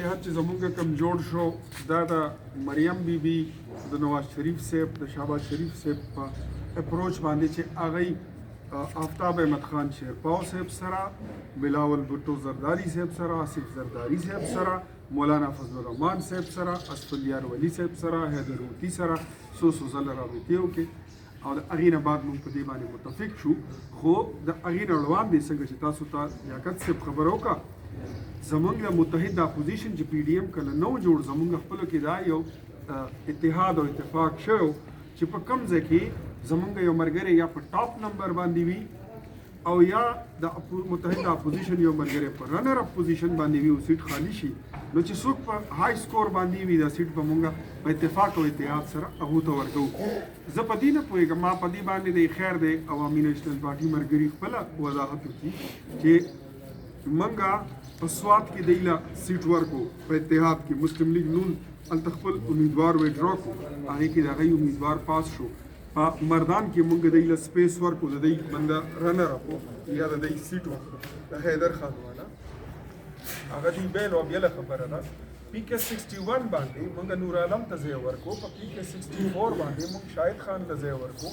چې زمونږ کم جوړ شو دا د مریم بی بی د نواز شریف صاحب د شهباز شریف صاحب په اپروچ باندې چې هغه آفتاب احمد خان شیرپاو صاحب سره بلاول بھٹو زرداری صاحب سره آصف زرداری صاحب سره مولانا فضل الرحمان صاحب سره اختیار ولی صاحب سره حیدر روتی سره څو ځله رابطې وکړې او د هغې نه بعد موږ په دې باندې متفق شو خو د هغې نه وړاندې څنګه چې تاسو ته لیاقت صاحب خبره وکړه زمونږ متحد اپوزیشن چې پی ډي ایم کله نو جوړ زمونږ خپلو کې دا یو اتحاد او اتفاق شو چې په کوم ځای کې زمونږ یو ملګری یا په ټاپ نمبر باندې وي او یا د متحد اپوزیشن یو ملګری په رنر اپ پوزیشن باندې وي او سیټ خالی شي نو چې څوک په های سکور باندې وي دا سیټ به مونږ په اتفاق او اتحاد سره هغو ته ورکوو زه په دې نه پوهېږم ما په دې باندې د خیر دی عوامي نیشنل پارټي ملګري خپله وضاحت وکړي چې منګه په سوات کې دیله سیټ ورکو په اتحاد کې مسلم لیگ نون هلته خپل امیدوار ویډرا کو هغې کې د هغې امیدوار پاس شو په مردان کې موږ دیله سپیس ورکو د دی بنده رنر اپ یا د دی سیټ ورکو د حیدر خان والا هغه دی بیل او بیله خبره ده پی کے 61 باندې موږ نور عالم ته ځای ورکو په پی کے 64 باندې موږ شاهد خان ته ځای ورکو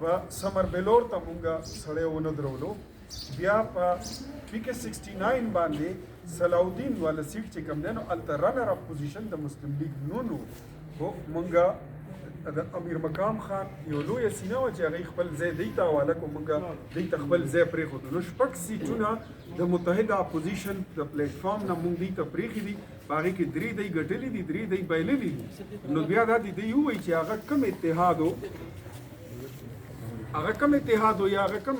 په سمر بلور ته موږ سړی ونه درولو بیا په پی کے 69 باندې صلاح الدین والا سیټ چې کوم دی نو هلته رنر اپ پوزیشن د مسلم لیگ نون خو موږ د امیر مقام خان یو لویه سینه وه چې هغې خپل ځای دی ته حواله کړو موږ دی ته خپل ځای پرېښودو نو شپږ سیټونه د متحد اپوزیشن د پلیټفارم نه موږ دی ته پرېښي دي په هغې کې 3 دی ګټلي دي 3 دی بایللي دي نو بیا دا دی ووایي چې هغه کوم اتحاد و هغه کم اتحاد یا هغه کم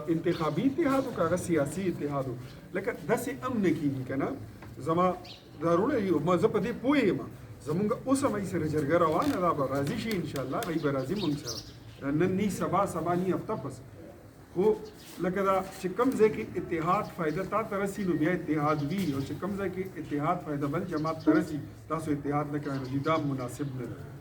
انتخابي اتحاد که هغه سیاسي اتحاد لکه داسې هم نه کېږي که نه زما دا وروڼه زه په دې پوه یم زمونږ اوس هم سره جرګه روانه دا به راضي شي انشاءالله هغوی به راځي مونږ سره نن نی سبا نی هفته پس خو لکه دا چې کوم ځای کې اتحاد فایده تا ته رسي نو بیا اتحاد وي او چې کوم ځای کې اتحاد فایده بل جماعت ته رسي تاسو اتحاد نه کوئ نو دا مناسب نه ده